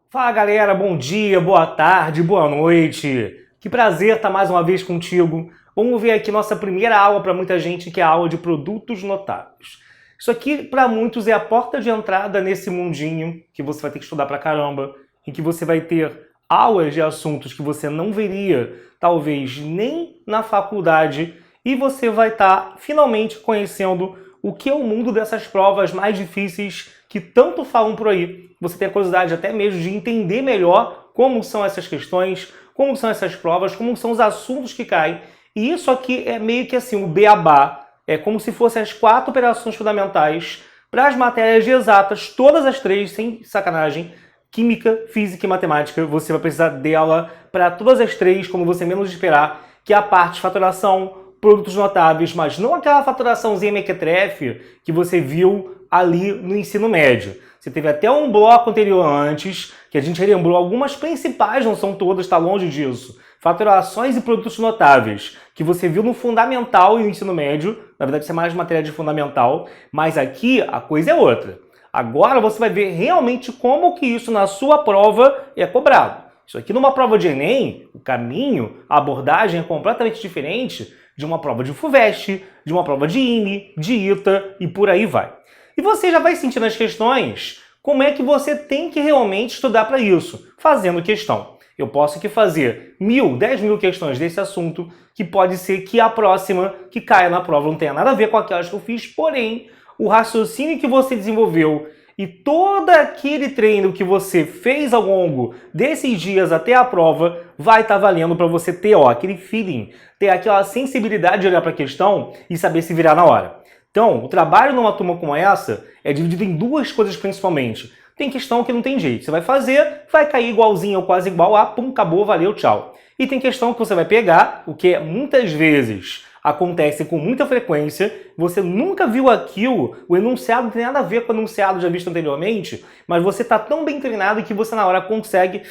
Fala galera, bom dia, boa tarde, boa noite. Que prazer estar mais uma vez contigo. Vamos ver aqui nossa primeira aula para muita gente, que é a aula de produtos notáveis. Isso aqui para muitos é a porta de entrada nesse mundinho que você vai ter que estudar pra caramba, em que você vai ter aulas de assuntos que você não veria, talvez nem na faculdade, e você vai estar finalmente conhecendo o que é o mundo dessas provas mais difíceis que tanto falam por aí. Você tem a curiosidade até mesmo de entender melhor como são essas questões, como são essas provas, como são os assuntos que caem. E isso aqui é meio que assim, o beabá. É como se fossem as 4 operações fundamentais para as matérias de exatas, todas as 3, sem sacanagem. Química, física e matemática, você vai precisar dela para todas as 3, como você menos esperar, que é a parte de faturação, produtos notáveis, mas não aquela faturaçãozinha mequetrefe que você viu ali no ensino médio. Você teve até um bloco anterior antes, que a gente relembrou algumas principais, não são todas, está longe disso. Faturações e produtos notáveis, que você viu no fundamental e no ensino médio, na verdade isso é mais matéria de fundamental, mas aqui a coisa é outra. Agora você vai ver realmente como que isso na sua prova é cobrado. Isso aqui numa prova de Enem, o caminho, a abordagem é completamente diferente de uma prova de FUVEST, de uma prova de IME, de ITA e por aí vai. E você já vai sentir nas questões como é que você tem que realmente estudar para isso, fazendo questão. Eu posso aqui fazer 1.000, 10.000 questões desse assunto, que pode ser que a próxima que caia na prova não tenha nada a ver com aquelas que eu fiz, porém, o raciocínio que você desenvolveu e todo aquele treino que você fez ao longo desses dias até a prova vai estar valendo para você ter aquele feeling, ter aquela sensibilidade de olhar para a questão e saber se virar na hora. Então, o trabalho numa turma como essa é dividido em 2 coisas principalmente. Tem questão que não tem jeito. Você vai fazer, vai cair igualzinho ou quase igual, pum, acabou, valeu, tchau. E tem questão que você vai pegar, o que muitas vezes acontece com muita frequência, você nunca viu aquilo, o enunciado não tem nada a ver com o enunciado já visto anteriormente, mas você está tão bem treinado que você na hora consegue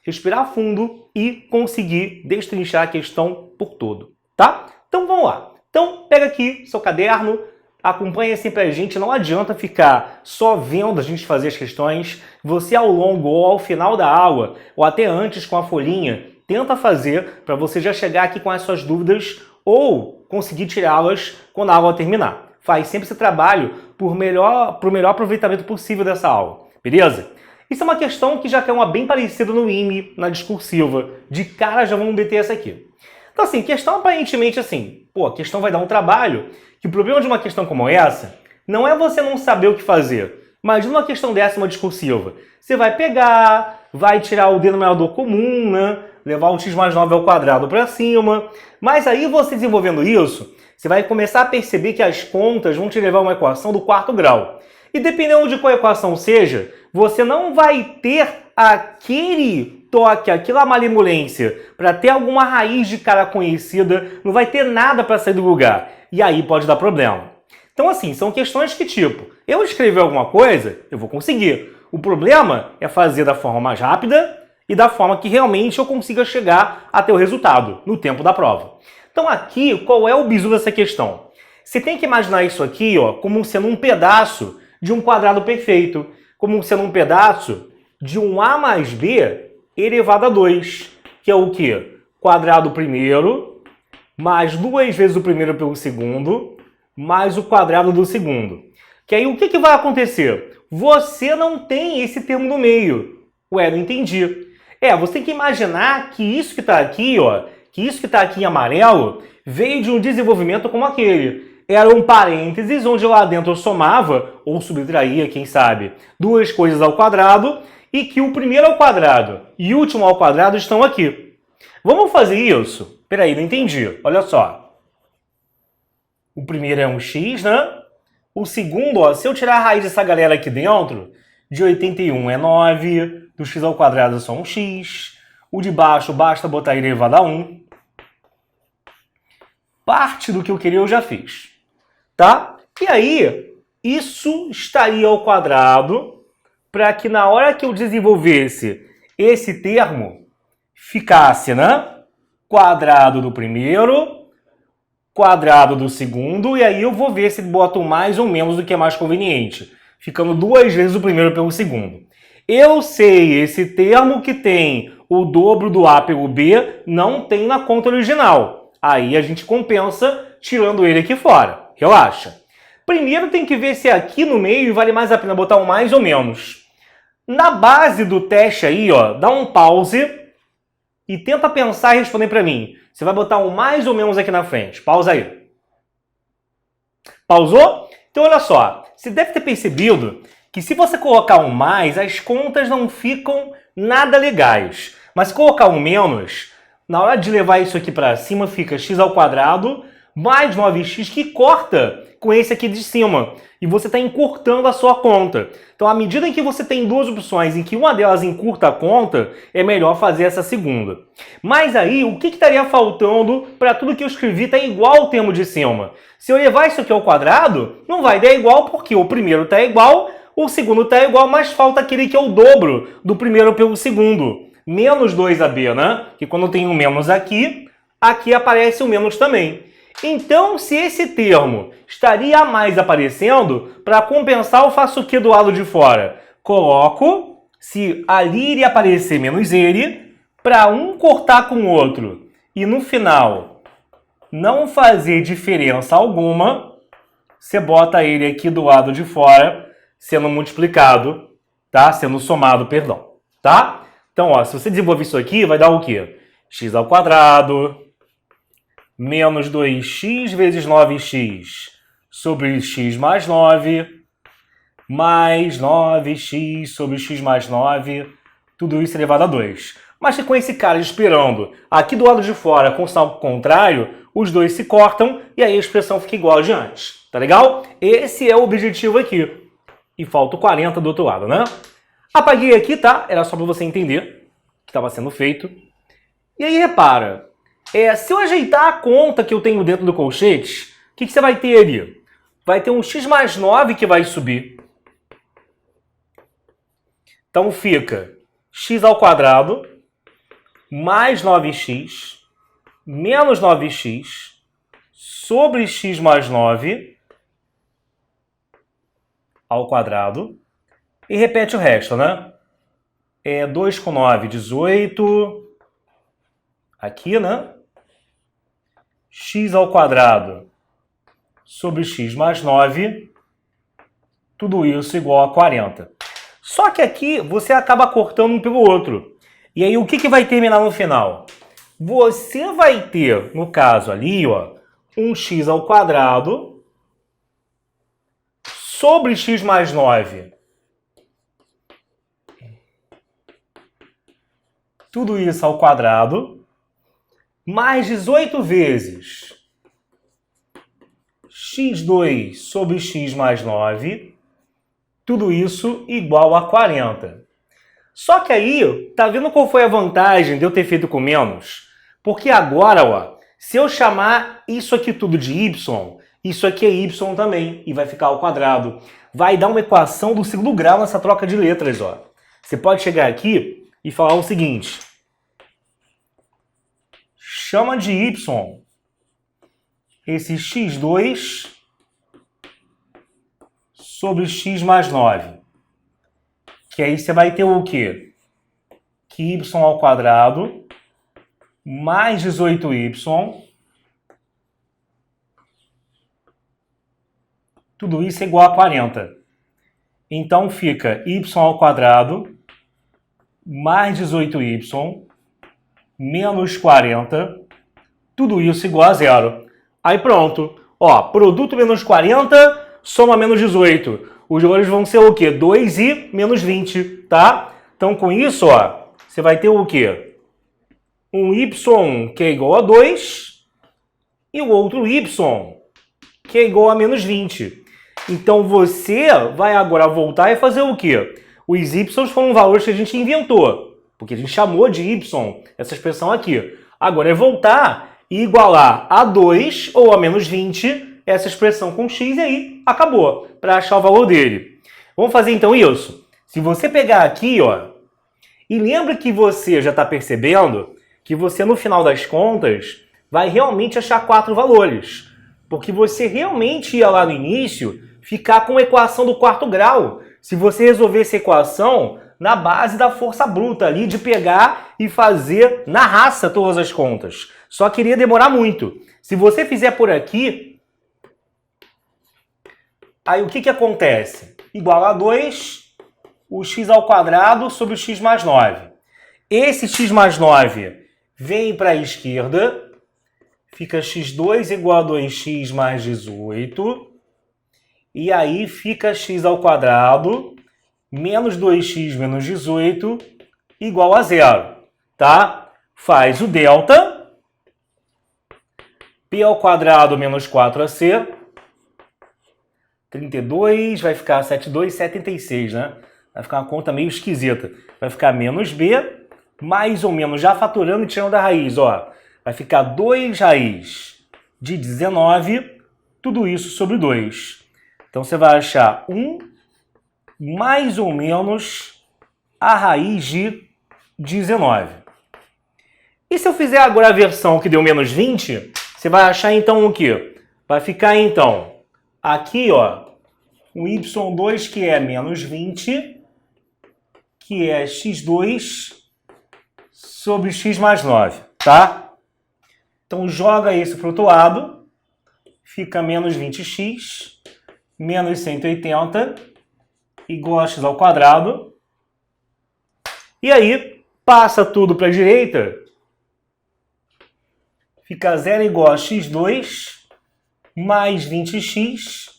respirar fundo e conseguir destrinchar a questão por todo, tá? Então vamos lá. Então pega aqui seu caderno, acompanha sempre a gente, não adianta ficar só vendo a gente fazer as questões, você ao longo ou ao final da aula, ou até antes com a folhinha, tenta fazer para você já chegar aqui com as suas dúvidas ou conseguir tirá-las quando a aula terminar. Faz sempre esse trabalho para o melhor aproveitamento possível dessa aula, beleza? Isso é uma questão que já tem uma bem parecida no IME, na discursiva. De cara já vamos meter essa aqui. Então assim, questão aparentemente assim, a questão vai dar um trabalho, que o problema de uma questão como essa não é você não saber o que fazer. Imagina uma questão dessa, uma discursiva. Você vai pegar, vai tirar o denominador comum, né? Levar o x mais 9 ao quadrado para cima. Mas aí você desenvolvendo isso, você vai começar a perceber que as contas vão te levar a uma equação do 4º grau. E dependendo de qual equação seja, você não vai ter aquele toque, aquela malemolência para ter alguma raiz de cara conhecida, não vai ter nada para sair do lugar. E aí pode dar problema. Então assim, são questões que tipo, eu escrever alguma coisa, eu vou conseguir. O problema é fazer da forma mais rápida e da forma que realmente eu consiga chegar até o resultado, no tempo da prova. Então aqui, qual é o bizu dessa questão? Você tem que imaginar isso aqui como sendo um pedaço de um quadrado perfeito, como sendo um pedaço de um a mais b elevado a 2, que é o quê? Quadrado primeiro, mais 2 vezes o primeiro pelo segundo, mais o quadrado do segundo. Que aí o que vai acontecer? Você não tem esse termo no meio. Ué, não entendi. Você tem que imaginar que isso que está aqui, que isso que está aqui em amarelo, veio de um desenvolvimento como aquele. Era um parênteses onde lá dentro eu somava, ou subtraía, quem sabe, 2 coisas ao quadrado, e que o primeiro ao quadrado e o último ao quadrado estão aqui. Vamos fazer isso? Peraí, não entendi. Olha só. O primeiro é um x, né? O segundo, se eu tirar a raiz dessa galera aqui dentro, de 81 é 9, do x ao quadrado é só um x, o de baixo basta botar elevado a 1. Parte do que eu queria eu já fiz, tá? E aí, isso estaria ao quadrado para que na hora que eu desenvolvesse esse termo, ficasse, né? Quadrado do primeiro, quadrado do segundo, e aí eu vou ver se boto mais ou menos do que é mais conveniente, ficando 2 vezes o primeiro pelo segundo. Eu sei, esse termo que tem o dobro do A pelo B não tem na conta original. Aí a gente compensa tirando ele aqui fora. Relaxa. Primeiro tem que ver se aqui no meio vale mais a pena botar um mais ou menos. Na base do teste aí, ó, dá um pause e tenta pensar e responder para mim. Você vai botar um mais ou menos aqui na frente. Pausa aí. Pausou? Então olha só, você deve ter percebido que se você colocar um mais, as contas não ficam nada legais. Mas se colocar um menos, na hora de levar isso aqui para cima, fica x ao quadrado mais 9x que corta com esse aqui de cima. E você está encurtando a sua conta. Então, à medida em que você tem duas opções em que uma delas encurta a conta, é melhor fazer essa segunda. Mas aí, o que estaria faltando para tudo que eu escrevi estar igual ao termo de cima? Se eu levar isso aqui ao quadrado, não vai dar igual porque o primeiro está igual, o segundo está igual, mas falta aquele que é o dobro do primeiro pelo segundo. Menos 2AB, né? Que quando tem um menos aqui, aqui aparece o menos também. Então, se esse termo estaria a mais aparecendo, para compensar eu faço o que do lado de fora? Coloco, se ali iria aparecer menos ele, para um cortar com o outro. E no final, não fazer diferença alguma, você bota ele aqui do lado de fora, sendo multiplicado, tá? Sendo somado, perdão, tá? Então, ó, se você desenvolver isso aqui, vai dar o quê? X ao quadrado menos 2x vezes 9x sobre x mais 9, mais 9x sobre x mais 9, tudo isso elevado a 2. Mas com esse cara esperando aqui do lado de fora com o sinal contrário, os dois se cortam e aí a expressão fica igual a de antes. Tá legal? Esse é o objetivo aqui. E falta o 40 do outro lado, né? Apaguei aqui, tá? Era só para você entender o que estava sendo feito. E aí, repara. Se eu ajeitar a conta que eu tenho dentro do colchete, o que você vai ter ali? Vai ter um x mais 9 que vai subir. Então fica x ao quadrado mais 9x menos 9x sobre x mais 9 ao quadrado. E repete o resto, né? 2 com 9, 18. Aqui, né? X ao quadrado sobre x mais 9. Tudo isso igual a 40. Só que aqui você acaba cortando um pelo outro. E aí o que vai terminar no final? Você vai ter, no caso ali, ó, um x ao quadrado sobre x mais 9. Tudo isso ao quadrado, mais 18 vezes x2 sobre x mais 9, tudo isso igual a 40. Só que aí, tá vendo qual foi a vantagem de eu ter feito com menos? Porque agora, ó, se eu chamar isso aqui tudo de y, isso aqui é y também, e vai ficar ao quadrado. Vai dar uma equação do segundo grau nessa troca de letras, ó. Você pode chegar aqui e falar o seguinte: chama de y esse x2 sobre x mais 9. Que aí você vai ter o quê? Que y ao quadrado mais 18y, tudo isso é igual a 40. Então fica y ao quadrado mais 18y menos 40, tudo isso igual a zero. Aí pronto. Ó, produto menos 40, soma menos 18. Os valores vão ser o quê? 2 e menos 20, tá? Então com isso, ó, você vai ter o quê? Um y que é igual a 2 e o outro y que é igual a menos 20. Então você vai agora voltar e fazer o quê? Os y foram valores que a gente inventou, porque a gente chamou de y essa expressão aqui. Agora é voltar e igualar a 2 ou a menos 20 essa expressão com x e aí acabou, para achar o valor dele. Vamos fazer então isso? Se você pegar aqui, ó, e lembra que você já está percebendo que você no final das contas vai realmente achar 4 valores, porque você realmente ia lá no início ficar com a equação do quarto grau. Se você resolver essa equação, na base da força bruta ali, de pegar e fazer na raça todas as contas. Só que iria demorar muito. Se você fizer por aqui, aí o que acontece? Igual a 2, o x ao quadrado sobre o x mais 9. Esse x mais 9 vem para a esquerda, fica x2 igual a 2x mais 18. E aí fica x ao quadrado menos 2x menos 18 igual a 0, tá? Faz o delta, p ao quadrado menos 4ac, 32, vai ficar 72, 76, né? Vai ficar uma conta meio esquisita. Vai ficar menos b, mais ou menos, já fatorando e tirando da raiz, ó. Vai ficar 2 raiz de 19, tudo isso sobre 2. Então você vai achar 1 mais ou menos a raiz de 19. E se eu fizer agora a versão que deu menos 20, você vai achar então o quê? Vai ficar então aqui, ó, o y2 que é menos 20, que é x2 sobre x mais 9, tá? Então joga isso para o outro lado, fica menos 20x menos 180 igual a x ao quadrado. E aí, passa tudo para a direita, fica 0 igual a x2 mais 20x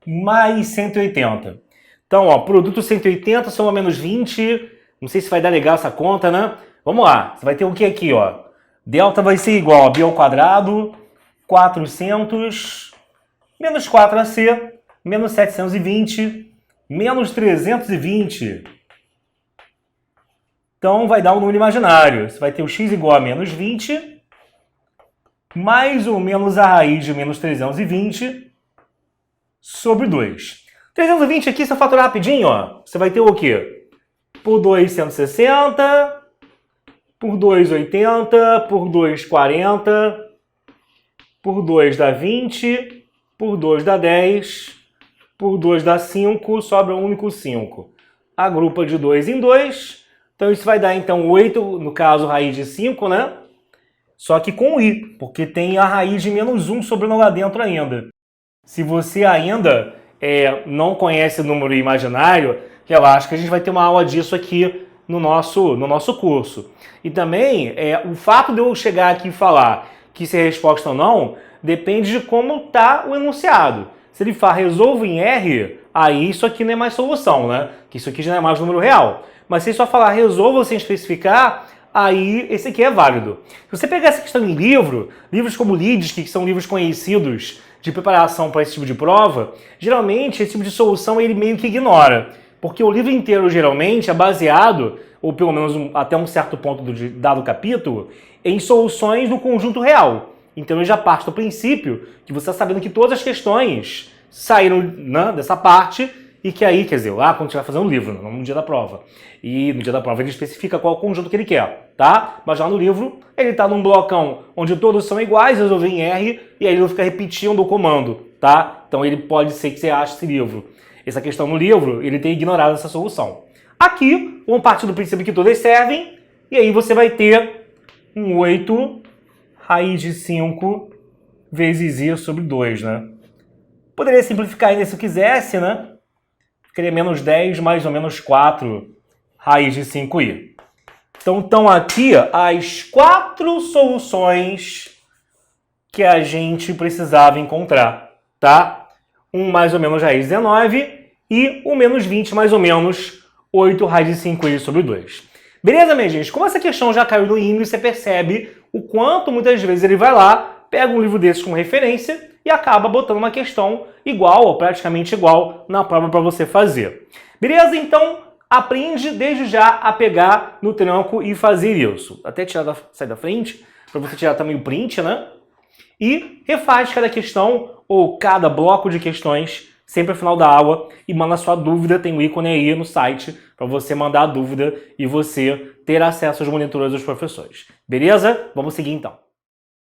mais 180. Então, ó, produto 180 soma menos 20. Não sei se vai dar legal essa conta, né? Vamos lá. Você vai ter o que aqui, ó? Delta vai ser igual a b ao quadrado, 400, menos 4ac, menos 720, menos 320. Então, vai dar um número imaginário. Você vai ter o x igual a menos 20, mais ou menos a raiz de menos 320 sobre 2. 320 aqui, se eu fatorar rapidinho, ó, você vai ter o quê? Por 2, 160, por 2, 80, por 2, 40, por 2 dá 20, por 2 dá 10, por 2 dá 5, sobra um único 5. Agrupa de 2 em 2, então isso vai dar então 8, no caso raiz de 5, né? Só que com i, porque tem a raiz de menos 1 sobrando lá dentro ainda. Se você ainda não conhece o número imaginário, relaxa que a gente vai ter uma aula disso aqui no nosso curso. E também, o fato de eu chegar aqui e falar que se é resposta ou não, depende de como está o enunciado. Se ele fala resolva em R, aí isso aqui não é mais solução, né? Que isso aqui já não é mais número real. Mas se ele só falar resolva sem especificar, aí esse aqui é válido. Se você pegar essa questão em livros como LIDS, que são livros conhecidos de preparação para esse tipo de prova, geralmente esse tipo de solução ele meio que ignora. Porque o livro inteiro geralmente é baseado, ou pelo menos até um certo ponto do dado capítulo, em soluções do conjunto real. Então ele já parte do princípio que você está sabendo que todas as questões saíram, né, dessa parte e que aí, quer dizer, lá quando você vai fazer um livro, não no dia da prova. E no dia da prova ele especifica qual conjunto que ele quer, tá? Mas já no livro ele está num blocão onde todos são iguais, resolver em R, e aí ele não fica repetindo o comando, tá? Então ele pode ser que você ache esse livro. Essa questão no livro, ele tem ignorado essa solução. Aqui, vamos partir do princípio que todas servem, e aí você vai ter um 8 raiz de 5 vezes i sobre 2, né? Poderia simplificar ainda se eu quisesse, né? Ficaria menos 10 mais ou menos 4 raiz de 5i. Então estão aqui as 4 soluções que a gente precisava encontrar, tá? Um mais ou menos raiz de 19 e o menos 20 mais ou menos 8 raiz de 5i sobre 2. Beleza, minha gente? Como essa questão já caiu no IME, você percebe o quanto muitas vezes ele vai lá, pega um livro desses como referência e acaba botando uma questão igual ou praticamente igual na prova para você fazer. Beleza? Então, aprende desde já a pegar no tranco e fazer isso. Até sair da frente, para você tirar também o print, né? E refaz cada questão ou cada bloco de questões sempre ao final da aula e manda sua dúvida, tem um ícone aí no site para você mandar a dúvida e você ter acesso às monitoras dos professores. Beleza? Vamos seguir então.